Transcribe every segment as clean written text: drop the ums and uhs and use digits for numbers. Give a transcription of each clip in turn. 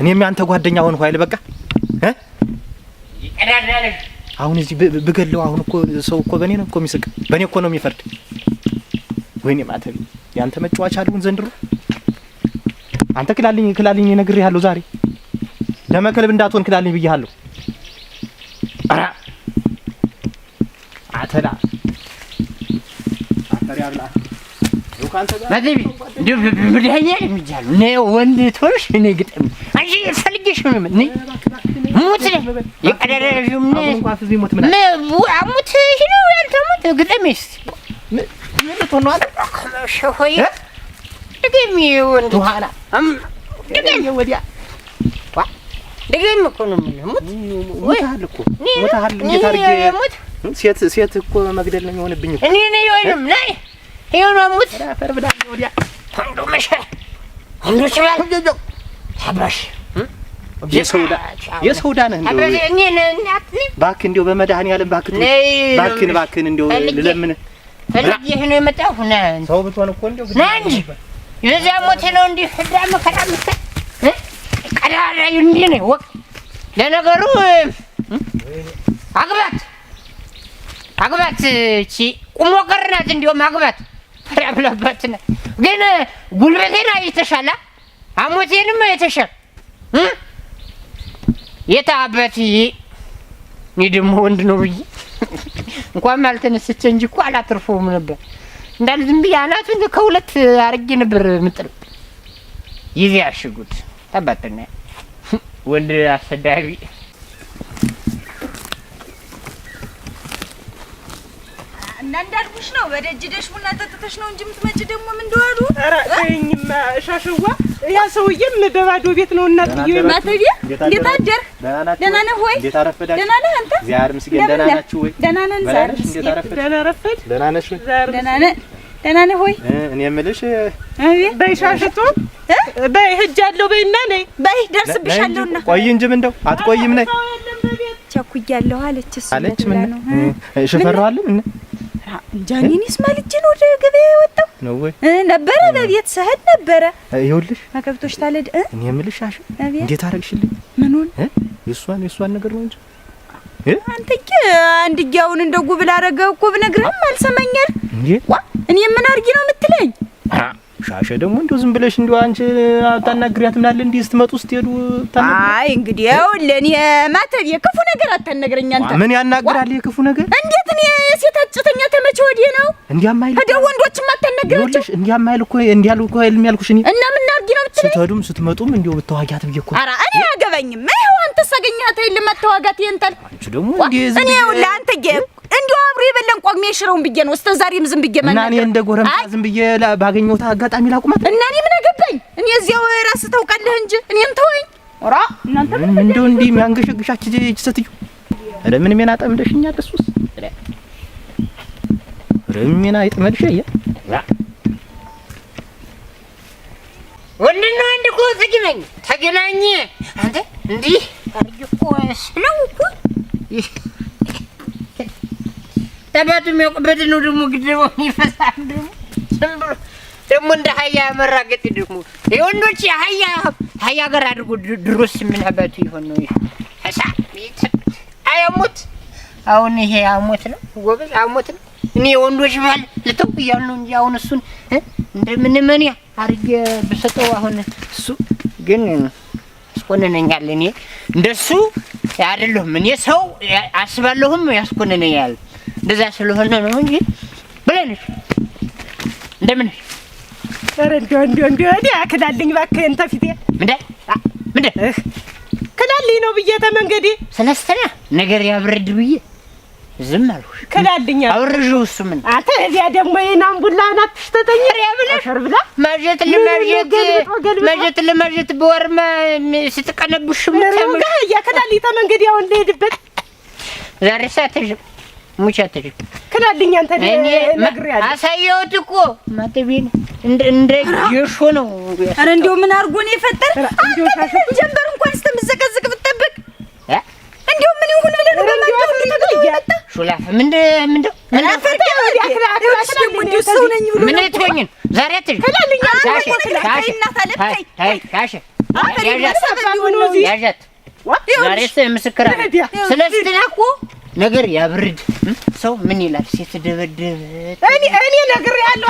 እኔም ያንተ ጓደኛ ሆንኩ አይደል? በቃ ይቀዳዳል። አሁን እዚህ ብገለው አሁን እኮ ሰው እኮ በኔ ነው እኮ የሚስቅ፣ በኔ እኮ ነው የሚፈርድ። ወይኔ ማተብ ያንተ መጫወቻ አሉን ዘንድሮ። አንተ ክላልኝ ነግሬሃለሁ ዛሬ ለመከለብ እንዳትሆን ክላልኝ ብዬሃለሁ። አራ አተላ አፈሪያብላ ማተቢ እንዲሁ ብድኸኛ የሚጃሉ ነው ወንድ ቶሽ እኔ ግጥም አንቺ ፈልጌሽ ነው ምን ሙት የቀደረሽም ነው አሙት ነው ያንተ ሙት ግጥምስ ምን ተሆኗል? ሸሆይ ድገሚ ወንድ ኋላ ድገሚ ወዲያ ድገሚ እኮ ነው ሙት ሞታል እኮ ሞታል። እንዴት አድርጌ ሴት እኮ መግደል ነው የሚሆንብኝ እኮ እኔ ነኝ ወይንም ነይ ይሁን ሙት አፈር ብላ ወዲያ አንዱ መሸ አንዱ ይችላል ታባሽ የሰውዳ ነህ እንደው እኔ እናት እባክህ እንደው በመድኃኒዓለም እባክህን እንደው ልለምንህ ፈልጌህ ነው የመጣሁ ነህ ሰው ብትሆን እኮ እንደው ነህ እንጂ የዚያ ሞቴ ነው እንዲህ ህዳ መከራ ምታይ ቀዳዳ እንዲህ ነው ወቅ ለነገሩ አግባት እቺ ቁሞ ቀርናት እንዲያው ማግባት ያብለበት ነው ግን ጉልበቴን አይተሻላ አሞቴንም አይተሻል የታበት እኔ ደግሞ ወንድ ነው ብዬ እንኳን ማልተነስቼ እንጂ እኮ አላተርፈውም ነበር እንዳል ዝም ብዬ አናቱን ከሁለት አርጌ ነበር ምጥል ይዜ ያሽጉት ተባተና ወንድ አሰዳቢ እንዳልኩሽ ነው በደጅ ደሽ ቡና ጠጥተሽ ነው እንጂ የምትመጪ ደግሞ ምን እንደዋሉ ኧረ ተይኝማ ሻሽዋ ያ ሰውዬም በባዶ ቤት ነው እናትዬ ማተቢያ እንዴት አደር ደህና ነህ ወይ እንዴት አረፈዳችሁ ደህና ነህ አንተ እግዚአብሔር ይመስገን ደህና ናችሁ ወይ ደህና ነን ዛሬ እንዴት አረፈድ ደህና ረፈድ ደህና ነሽ ደህና ነህ ወይ እኔ የምልሽ በይ ሻሽቶ በይ ሂጃለሁ በይና ነይ በይ ደርስብሻለሁና ቆይ እንጂ ምን እንደው አትቆይም ነይ ቸኩያለሁ አለች እሱ አለች ምን ሽፈራው አለ ምን ጃኒኒስ ማልጅ ነው ወደ ገበያ የወጣው ነው ወይ ነበረ በቤት ሰህድ ነበረ ይኸውልሽ ማከብቶሽ ታለድ እኔ የምልሽ አሽ እንዴት አረግሽልኝ ምኑን የሷን ነገር ነው እንጂ አንተዬ አንድያውን እንደ ጉብል አረገው እኮ ብነግርህም አልሰማኛል እንዴ እኔ ምን አርጊ ነው የምትለኝ ሻሸ ደግሞ እንደው ዝም ብለሽ እንደው አንቺ አታናግሪያት ምናለ እንዴ ስትመጡ ስትሄዱ አይ እንግዲህ ይኸውልህ እኔ ማተብ የክፉ ነገር አታናግረኝ አንተ ምን ያናግራል የክፉ ነገር እንዴት እኔ ሴት አጭተኛ ተመቼ ወዲህ ነው እንዲያማይል ሄደው ወንዶችም አታናግራቸው ይኸውልሽ እንዲያማይል እኮ እንዲያሉ እኮ አይልም ያልኩሽ እኔ እና ምን አርጊ ነው የምትለኝ ስትሄዱም ስትመጡም እንደው ብትዋጋት ብዬ እኮ ኧረ እኔ አያገባኝም ይኸው አንተ ሳገኛት አይልም አትዋጋት ይንታል አንቺ ደግሞ እንዴ እኔ ይኸውልህ አንተዬ እንዲሁ አብሮ የበለን ቋግሜ ሽረውን ብዬ ነው እስከ ዛሬም ዝም ብዬ እና እኔ እንደ ጎረምሳ ዝም ብዬ ባገኘሁት አጋጣሚ ላቁማት እና እኔ ምን አገባኝ እኔ እዚያው ራስህ ታውቃለህ እንጂ እኔም ተወኝ ኧረ እናንተ ምን እንደው እንዲህ የሚያንገሸግሻች እቺ ሴትዮ ኧረ ምን ሜና ጠምደሽኛል እሱስ ኧረ ሜና ይጥመድሽ ያ ወንድና ወንድ እኮ ተገናኘ አንተ እንዲህ አርጅኮ ስለው እኮ ተባቱ የሚያውቅበት ነው ደግሞ ግድሞ ይፈሳል ደግሞ እንደ ሀያ መራገጥ ደግሞ የወንዶች ሀያ ጋር አድርጎ ድሮስ ምን አባቱ ይሆን ነው ፈሳ አያሙት አሁን ይሄ አሞት ነው ጎበዝ አሞት ነው እኔ ወንዶች ባል ልተው እያሉ ነው እንጂ አሁን እሱን እንደምን መንያ አርጌ በሰጠው አሁን እሱ ግን አስኮነነኛል እኔ እንደሱ አይደለሁም እኔ ሰው አስባለሁም ያስኮነነኛል እንደዛ ስለሆነ ነው እንጂ ብለንሽ እንደምን ኧረ እንደው ክላልኝ እባክህ እንተ ፊቴ ምንድን ክላልኝ ነው ብዬ ተመንገዴ ሰለስተኛ ነገር ያብረድ ብዬ ዝም አልኩሽ ክላልኝ አውርጂው እሱ ምን አንተ እዚያ ደግሞ የናም ቡላ ናት ተተኛ ያብለሽ ብላ ማጀት ለማጀት በወርማ ስትቀነብሽ ምንጋ ያከላልኝ ተመንገዴ አሁን ልሄድበት ዛሬ ሳትሽ ሙቻትሽ ክላልኝ አንተ ነግሬያለሁ አሳየሁት እኮ ማተቢን እንደ ጀሾ ነው ኧረ እንደው ምን አርጎ ነው የፈጠር እንደው ሻሽቶ ጀንበር እንኳን ስተምዘቀዝቅ ብትጠብቅ እንደው ምን ይሁን ብለህ ነው በማለት ተገኝታ ሹላፍ ምን አፈታ ያክላክላሽ ደግሞ እንደው ሰው ነኝ ብሎ ምን ትሆኝን ዛሬ አትሽ ክላልኝ ካሽ ያዣት ዛሬስ ምስክር አለ ስለዚህ እኮ ነገር ያብርድ ሰው ምን ይላል ሲተደበደበ እኔ ነገር ያለው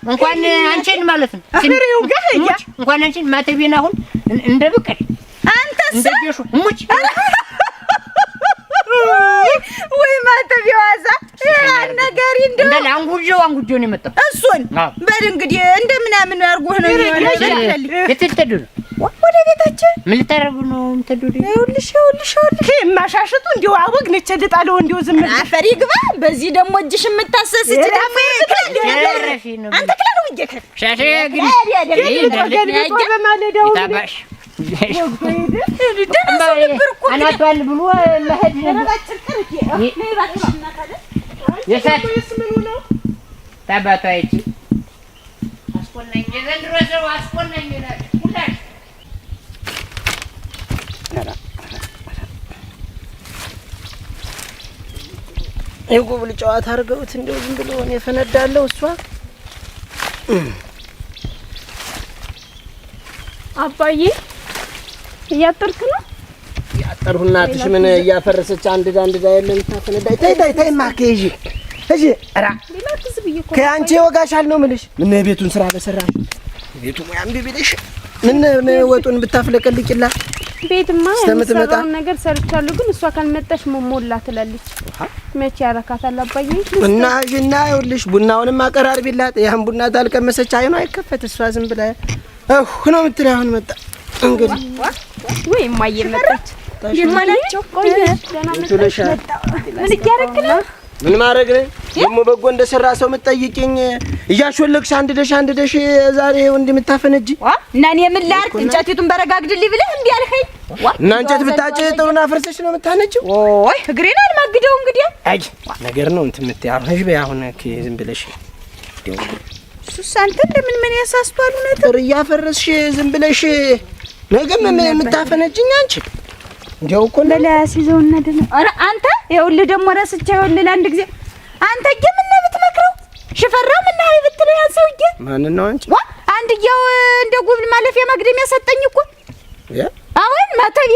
እንኳን አንቺን ማለት ነው እንኳን አንቺን ማተቤን አሁን እንደብቀል አንተስ እንደየሹ ሙጭ ወይ ማተብ ያዋዛ ነገር እንደ አንጉጆ ነው የመጣው እሱን በል እንግዲህ እንደምናምን አርጎህ ነው የተተደዱ ወደ ቤታችን ምን ልታረጉ ነው የምትደዱ? ይኸውልሽ ማሻሽቱ እንዲሁ አወግ ነች ልጣለው እንዲሁ ዝም አፈሪ ግባ። በዚህ ደግሞ እጅሽ የምታሰስች ታፈ አንተ ክላሉ ይገከ ሻሼ ግን በማለዳው ታባሽ አናቷል ብሎ መሄድ የሳት ነው ታባቷ አይቺ አስቆናኝ ዘንድሮ ሰው አስቆናኝ ይላል ሁላሽ የጉብል ጨዋታ አድርገውት እንደው ዝም ብሎ ነው የፈነዳለው። እሷ አባዬ እያጠርክ ነው? ያጠርሁ እናትሽ ምን እያፈረሰች አንድ የለም ታፈነዳይ። ተይ ማከጂ እጂ አራ ከአንቺ ወጋሻል ነው የምልሽ። ምን የቤቱን ስራ በሰራሽ ቤቱ ሙያም ቢብልሽ ምን ወጡን ብታፍለቀልቂላ ቤትማ የምትመጣውን ነገር ሰርቻለሁ፣ ግን እሷ ካልመጣሽ ሞሞላ ትላለች። መቼ ያረካታል አባዬ? እና ይኸውልሽ ቡናውንም አቀራርቢላት። ያን ቡና ታልቀመሰች አይኗ አይከፈት። እሷ ዝም ብላ ነው የምትል። አሁን መጣ እንግዲህ ወይ ማየ መጣች። የማናቸው ቆይ ደህና መጣች። ምን እያደረክ ነው? ምን ማድረግ ነው ደግሞ? በጎ እንደሰራ ሰው የምትጠይቂኝ እያሾለክሽ አንድ ደሽ ዛሬ እንደምታፈነጂ እና እኔ ምን ላድርግ? እንጨቱን በረጋግድልኝ ብለህ እንዴ አልከኝ? እና እንጨት ብታጭ ጥሩና ፈርሰሽ ነው የምታነጂው? ኦይ እግሬን አልማግደው እንግዲህ አይ ነገር ነው እንትን የምትያርሽ በያሁን ዝም ብለሽ ሱሳንተ እንደምን ያሳስቷል? ጥር እያፈረስሽ ዝም ብለሽ ነገም የምታፈነጂኝ አንቺ እንዴው እኮ ለላስ ይዘውና ደም አረ አንተ ይኸውልህ ደግሞ ረስቼው ይኸውልህ አንድ ጊዜ አንተ ምን ብትመክረው ሽፈራው ምን አይ ብትለው ያን ሰውዬ ማን ነው አንቺ? አንድየው እንደ ጉብል ማለፊያ መግደም ያሰጠኝ እኮ ያ አሁን ማተቤ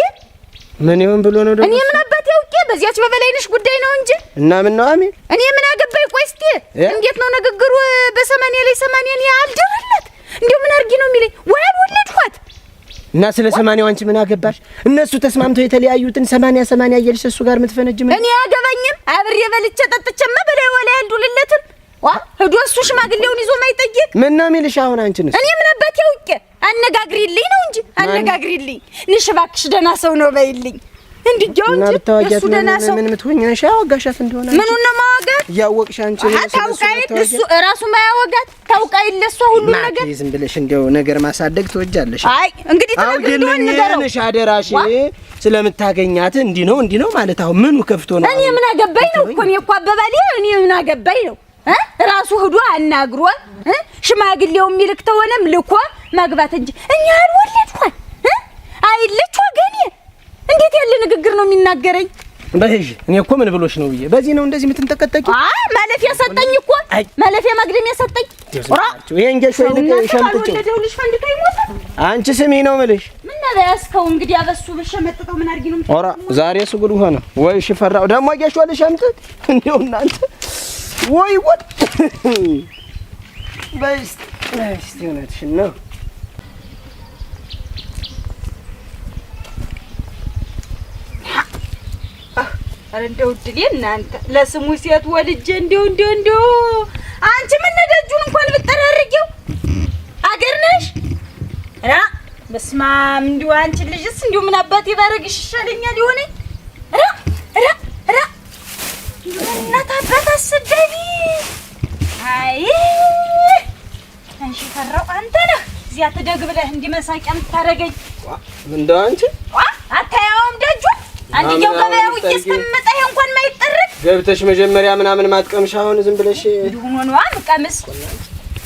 ምን ይሁን ብሎ ነው ደግሞ? እኔ ምን አባቴ አውቄ በዚያች በበላይነሽ ጉዳይ ነው እንጂ እና ምን ነው አሜን እኔ ምን አገባኝ? ቆይ እስቲ እንዴት ነው ንግግሩ? በሰማንያ ላይ ሰማንያን ያልደረለት እንደው ምን አርጊ ነው የሚለኝ? ወይ አልወለድኋት እና ስለ ሰማንያው አንቺ ምን አገባሽ? እነሱ ተስማምተው የተለያዩትን 80 እያልሽ እሱ ጋር የምትፈነጅ ምን? እኔ አገባኝም አብሬ በልቼ ጠጥቼማ በላይ ወላ ያልዱልለትም ሄዶ እሱ ሽማግሌውን ይዞ ማይጠይቅ ምን ነው የሚልሽ? አሁን አንቺ ነሽ እኔ ምን አባቴ አውቄ አነጋግሪልኝ ነው እንጂ አነጋግሪልኝ ንሽ እባክሽ ደህና ሰው ነው በይልኝ እንድጆ እንጂ እሱ ደህና ሰው ምን ምትሆኝ ነሽ? አወጋሻት እንደሆነ ምኑን ነው ማወጋት? ያወቅሽ አንቺ ነሽ ታውቃይ እሱ ራሱ ማያወጋት ታውቃይ ለሷ ሁሉ ነገር ዝም ብለሽ እንደው ነገር ማሳደግ ትወጃለሽ። አይ እንግዲህ ተነግሮኝ ንገረው ነሽ አደራሽ ስለምታገኛት እንዲ ነው ማለት አሁን ምኑ ከፍቶ ነው? እኔ ምን አገባኝ ነው እኮ እኔ እኮ አበባሌ እኔ ምን አገባኝ ነው ራሱ ሄዶ አናግሮ ሽማግሌው የሚልክ ተሆነም ልኮ ማግባት እንጂ እኛ አልወለድኳት አይልች ወገኔ እንዴት ያለ ንግግር ነው የሚናገረኝ? በህጅ እኔ እኮ ምን ብሎሽ ነው ብዬ በዚህ ነው እንደዚህ የምትንጠቀጠቂ? ማለፊያ ሰጠኝ እኮ ማለፊያ ማግደም ያሰጠኝ ይሄን ጌሾ ይልቅ ሸምጥጭ ወለደውልሽ ፈንድቶ ይሞት አንቺ ስሚ ነው የምልሽ። ምን ነው ያስከው እንግዲህ አበሱ በሸመጥጠው ምን አርጊ ነው? ኦራ ዛሬ ስጉድ ሆነ ወይ ሽፈራው ደግሞ ጌሾ ልሸምጥ እንደው እናንተ ወይ ወጥ በስቲ እውነትሽን ነው። አረ እንደው ድሌ እናንተ ለስሙ ሴት ወልጄ እንደው አንቺ ምን ነደጁን እንኳን ብትጠራርጊው አገር ነሽ ራ በስማም እንደው አንቺ ልጅስ እንደው ምን አባቴ ባረግሽ ይሻለኛል ይሆነ ራ እናት አባት አሰደቢ አይ አንቺ ፈራው አንተ ነህ እዚያ ትደግ ብለህ እንዲመሳቂያ የምታረገኝ ምንድነው አንቺ አታያውም ደጁ አንዲያው ገበያው እስከምመጣ እንኳን ማይጠረቅ ገብተሽ መጀመሪያ ምናምን ማጥቀምሽ አሁን ዝም ብለሽ ይሁን ነው አምቀምስ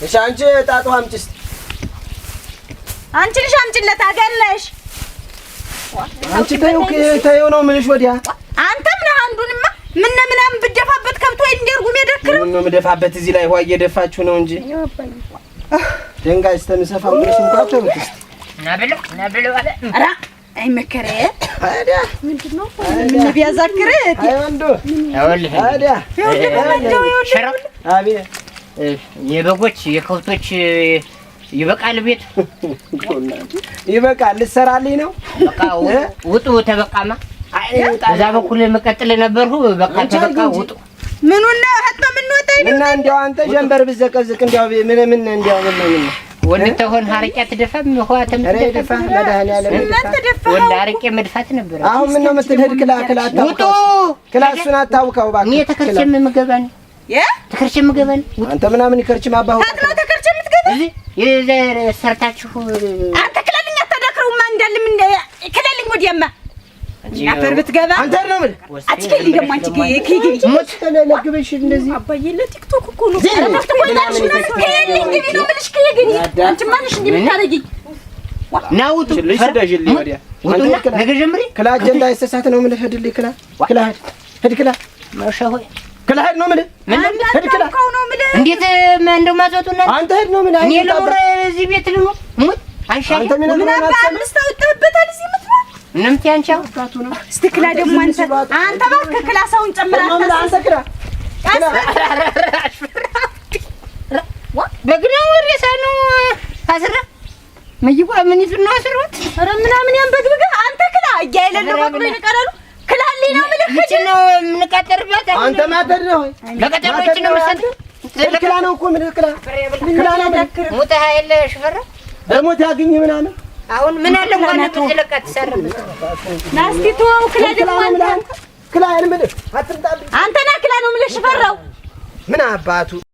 እሺ አንቺ ጣጣው አምጪስ አንቺ ልጅ አምጪለት አገለሽ አንቺ ተይው ነው ምንሽ ወዲያ አንተም ነህ አንዱንማ ምናምን ብደፋበት ከብቶ ወይ እንደርጉም የደክረው ምን ምደፋበት እዚህ ላይ ውሃ እየደፋችሁ ነው እንጂ ደንጋይ ስተምሰፋው ምንሽ እንኳን ተውት ናብለው አለ አራ አይ መከረ ታዲያ ምንድነው ምን ቢያዛክር አይ ወንዶ ይኸውልህ ታዲያ ሸራው አቤት የበጎች የከብቶች ይበቃል ቤት ይበቃል ልትሰራልኝ ነው በቃ ውጡ ተበቃማ እዛ በኩል መቀጠል ነበርሁ በቃ ተበቃ ውጡ ምኑን ነው ሀጥቶ ምን ወጣይ እና እንዲያው አንተ ጀንበር ብዘቀዝቅ እንዲያው ምን እንዲያው ምን ወንድ ተሆን ሀርቄ ትደፋም ሆአተም ትደፋ መድኃኒዓለም ወንድ ሀርቄ መድፋት ነበር አሁን ምን ነው የምትሄድ ክላክላ ውጡ ክላሱን አታውቀው ባክ እኔ ተከርቸም የምገባን ተከርቸም የምገባን አንተ ምናምን ይከርችም አባሁ ታጥማ ተከርቸም የምትገባ እዚህ የዘር ሰርታችሁ አንተ ክላልኛ ተደክረውማ እንዳልም ክላልኝ ወዲያማ ያፈር ብትገባ አንተ ነው ምን አትከሊ ደሞ አንቺ ከይግቢ ሞት ተለለግበሽ እንደዚህ አባዬ ለቲክቶክ እኮ ነው አረፍተቆላሽ ነው ከይግቢ ነው ምልሽ ከይግቢ አንቺ ማንሽ እንደምታረጊኝ ናውጡ ልጅ ደጅልኝ ወዲያ ውጡና ነገ ጀምሪ ክላ አጀንዳ አይሰሳት ነው ምን ሄድልኝ ክላ ሄድ ክላ ማሻሆይ ክላ ሄድ ነው ምን ሄድ ክላ ነው ምን እንዴት እንደው ማዘጡና አንተ ሄድ ነው ምን እኔ ለሙረ እዚህ ቤት ልሙት ሙት አንሻ አንተ ምን አምስት አውጥተህበታል እዚህ ምትኖር እንምት ያንቻው ታቱ ነው እስቲ ክላ ደግሞ አንተ እባክህ ክላሳውን ጨምራታ አንተ ክላ በግና ወሬሳ ነው አስራ መይዋ ምን ይዙና አስሩት ኧረ ምናምን ያንበግብገ አንተ ክላ እያይለለ ወጥሮ ይቀራሉ ክላሊ ነው ምልክት ነው የምንቀጠርበት አንተ ማተር ነው ለቀጠሮች ነው መሰል ክላ ነው እኮ ምን ክላ ነው ሙተ ኃይል ሽፈራ በሞት ያገኝ ምናምን አሁን ምን አለ እንኳን ተዘለቀት ሰር ናስቲ ተወው ክላ ደግሞ አንተ ክላ አይደል አትምጣብኝ አንተና ክላ ነው ምልሽ ፈራው ምን አባቱ